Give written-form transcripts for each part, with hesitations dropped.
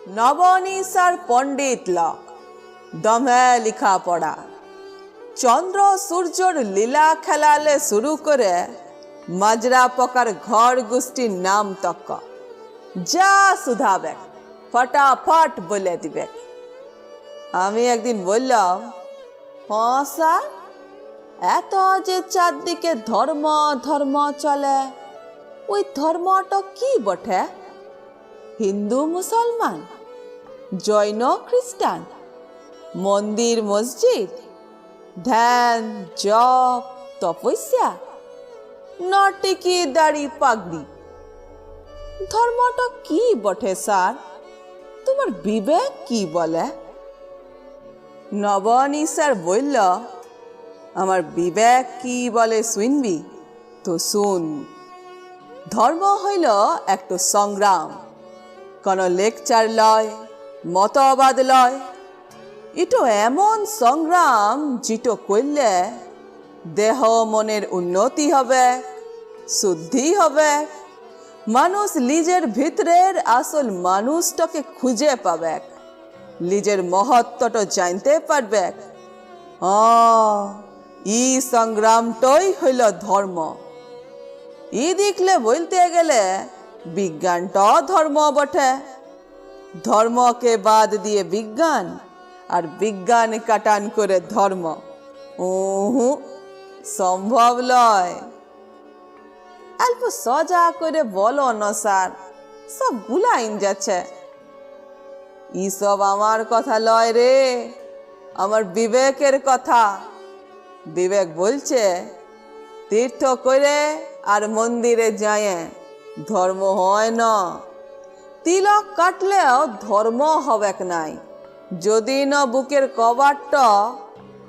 নবনীসার পণ্ডিত লোক, দমে লিখা পড়া, চন্দ্র সূর্যর লীলা খেলালে শুরু করে মাজরা পকার ঘর গোষ্ঠীর নাম তক যা শুধাবে ফটাফট বলে দিবে। আমি একদিন বললাম, হ্যাঁ স্যার, এত যে চারদিকে ধর্ম ধর্ম চলে, ওই ধর্মটা কি বটে? হিন্দু মুসলমান, জৈন খ্রিস্টান, মন্দির মসজিদ, ধ্যান জপ তপস্যা, নটিকি দাড়ি পাগড়ি, ধর্মটা কি বটে স্যার? তোমার বিবেক কি বলে? নবনীসার বলল, আমার বিবেক কি বলে শুনবি? তো শুন। ধর্ম হইল একটা সংগ্রাম, কোন লেকচার লয়, মতবাদ লয়। এটা এমন সংগ্রাম যেটা করলে দেহ মনের উন্নতি হবে, শুদ্ধি হবে, মানুষ নিজের ভিতরের আসল মানুষটাকে খুঁজে পাবে, নিজের মহত্বটা জানতে পারবে। এই সংগ্রামটাই হইল ধর্ম। ই দেখলে বলতে গেলে বিজ্ঞানটা ধর্ম বটে। ধর্মকে বাদ দিয়ে বিজ্ঞান, আর বিজ্ঞান কাটান করে ধর্ম, সম্ভব লয়। অল্প সজা করে বলো না স্যার, সব গুলাইন যাচ্ছে। ইসব আমার কথা লয় রে, আমার বিবেকের কথা। বিবেক বলছে, তীর্থ করে আর মন্দিরে যায় ধর্ম হয় না। তিলক কাটলেও ধর্ম হবে নাই, যদি না বুকের কবাটটা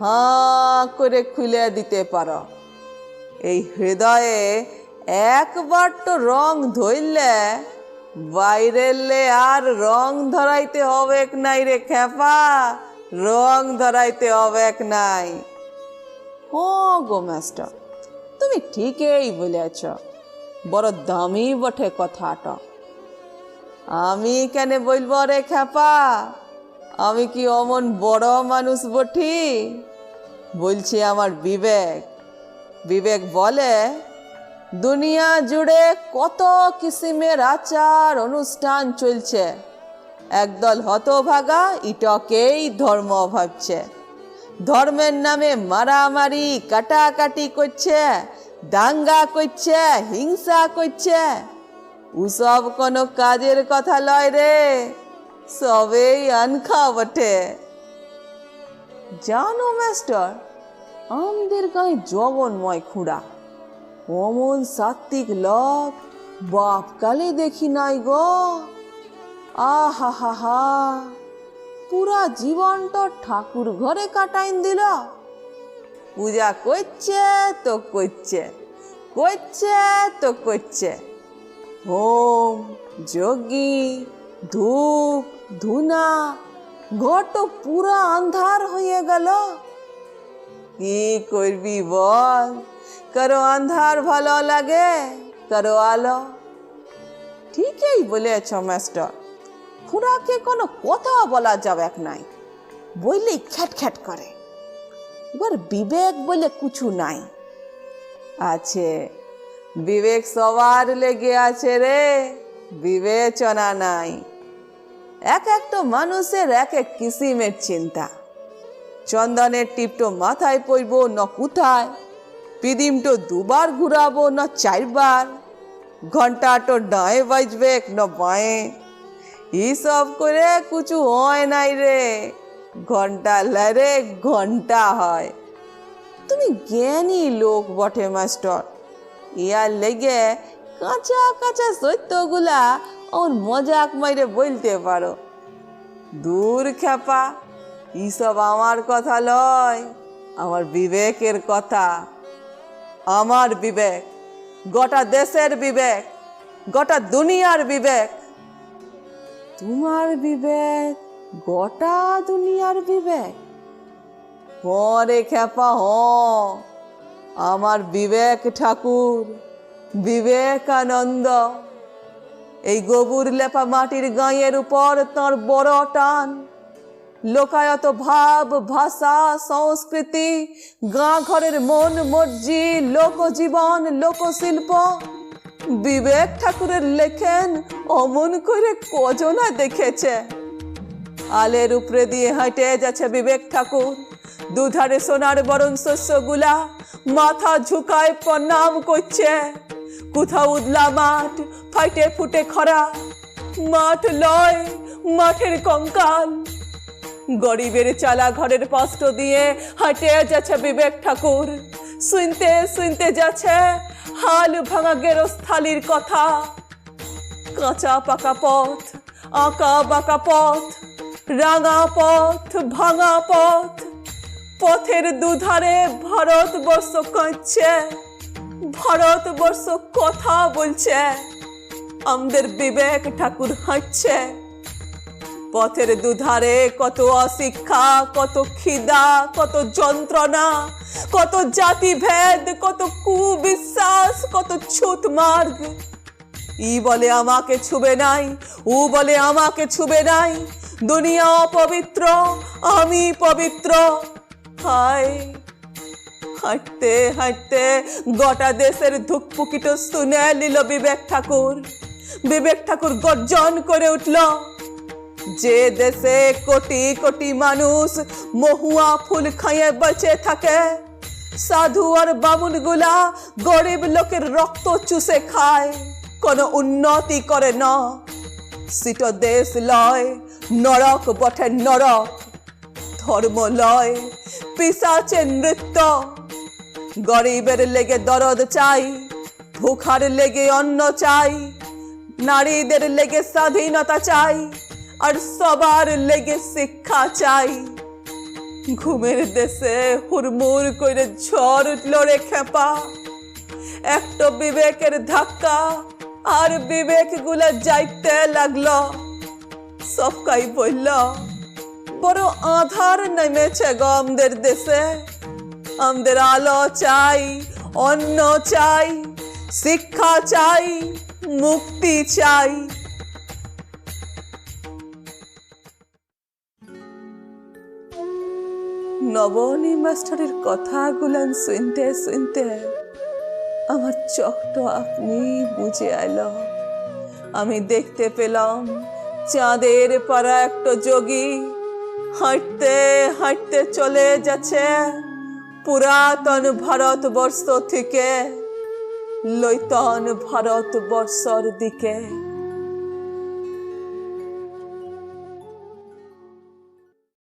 হাঁ করে খুলে দিতে পারো। এই হৃদয়ে একবার তো রং ধরলে বাইরেলে আর রং ধরাইতে হবে নাই রে খেপা, রং ধরাইতে হবে নাই। ও গো মাস্টার, তুমি ঠিকই বলেছ, বড় দামি বটে কথাটা। আমি কেন বলবো রে খেপা? আমি কি অমন বড় মানুষ বটি? বলছি আমার বিবেক। বিবেক বলে, দুনিয়া জুড়ে কত কিসিমের আচার অনুষ্ঠান চলছে, একদল হতভাগা ইটাকেই ধর্ম ভাবছে। ধর্মের নামে মারামারি কাটাকাটি করছে, দাঙ্গা করছে, হিংসা করছে। ওসব কোনো কাজের কথা লয় রে, সবেই আনখা বটে। জানো মাস্টার, আমাদের গায়ে জগন্ময় খুঁড়া, অমন সাত্বিক লোক বাপ কালে দেখি নাই গো। আহা হা হা, পুরা জীবনটা ঠাকুর ঘরে কাটাইন দিল। পূজা করছে তো করছে, করছে তো করছে, হোম যজ্ঞি ধূপ ধুনা, ঘর তো পুরা আন্ধার হয়ে গেল। কি করবি বল? কারো আন্ধার ভালো লাগে, কারো আলো। ঠিকই বলেছ মাস্টার, খুড়াকে কোনো কথা বলা যাবে নাই, বললেই খ্যাট খ্যাট করে। এবার বিবেক বলে কিছু নাই। আছে, বিবেক সবার লেগে আছে রে, বিবেচনা নাই। এক একটা মানুষের এক এক কিসিমের চিন্তা। চন্দনের টিপটো মাথায় পড়ব না কোথায়, পিদিমটো দুবার ঘুরাবো না চারবার, ঘন্টাটো ডায়ে বাজবে না বাঁয়ে, এইসব করে কিছু হয় নাই রে। ঘন্টা লারে ঘন্টা হয়। তুমি জ্ঞানী লোক বটে মাস্টার, ইয়ার লেগে কাঁচা কাঁচা সত্যগুলা ওর মজাক মাইরে বলতে পারো। দূর খেপা, এইসব আমার কথা লয়, আমার বিবেকের কথা। আমার বিবেক, গোটা দেশের বিবেক, গোটা দুনিয়ার বিবেক। তোমার বিবেক গোটা দুনিয়ার বিবেক? রে খেপা, আমার বিবেক ঠাকুর, বিবেকানন্দ। এই গোবর লেপা মাটির গাঁয়ের উপর তাঁর বড় টান। লোকায়ত ভাব, ভাষা, সংস্কৃতি, গাঁ ঘরের মন মর্জি, লোকজীবন, লোকশিল্প। বিবেক ঠাকুরের লেখেন অমন করে কজনা দেখেছে। আলের উপরে দিয়ে হেঁটে যাচ্ছে বিবেক ঠাকুর, দুধারে সোনার বরণ শস্যগুলা মাথা ঝুঁকায় প্রণাম করছে। কোথাও উদলা মাঠ, ফাইটে ফুটে খরা, মাঠ লয়, মাঠের কঙ্কাল। গরিবের চালা ঘরের পাশ দিয়ে হাঁটে যাচ্ছে বিবেক ঠাকুর, শুনতে শুনতে যাচ্ছে হাল ভাঙা গেরস্থালির কথা। কাঁচা পাকা পথ, আঁকা বাঁকা পথ, রাঙা পথ, ভাঙা পথ। পথের দুধারে ভারতবর্ষ কাঁদছে, ভারতবর্ষ কথা বলছে। আমাদের বিবেক ঠাকুর হাঁটছে। পথের দুধারে কত অশিক্ষা, কত খিদা, কত যন্ত্রণা, কত জাতিভেদ, কত কুবিশ্বাস, কত ছুত মার্গ। ই বলে আমাকে ছুবে নাই, ও বলে আমাকে ছুবে নাই। দুনিয়া অপবিত্র, আমি পবিত্র। হায়, হাঁটতে হাঁটতে গোটা দেশের ধুকপুকিটো শুনে নিল বিবেক ঠাকুর। বিবেক ঠাকুর গর্জন করে উঠল, যে দেশে কোটি কোটি মানুষ মহুয়া ফুল খাইয়ে বেঁচে থাকে, সাধু আর বামুন গুলা গরিব লোকের রক্ত চুষে খায়, কোনো উন্নতি করে না। সিট দেশ লয়, নরক বটে নরক। ধর্ম লয়, পিশাচে নৃত্য। গরিবের লেগে দরদ চাই, ভুখার লেগে অন্ন চাই, নারীদের লেগে স্বাধীনতা চাই, আর সবার লেগে শিক্ষা চাই। ঘুমের দেশে হুড়মুড় করে ঝড় উঠল রে খেপা। একটা বিবেকের ধাক্কা আর বিবেক গুলা যাইতে লাগলো। সবকাই বলল, বড় আধার নেমেছে গো আমাদের দেশে। আমাদের আলো চাই, অন্ন চাই, শিক্ষা চাই, মুক্তি চাই। নবনী মাস্টারের কথাগুলান শুনতে শুনতে আমার চোখটা আপনি বুঝে এলো। আমি দেখতে পেলাম চাঁদের পাড়া একটা যোগী হাঁটতে হাঁটতে চলে যাচ্ছে পুরাতন ভারতবর্ষ থেকে নূতন ভারতবর্ষর দিকে।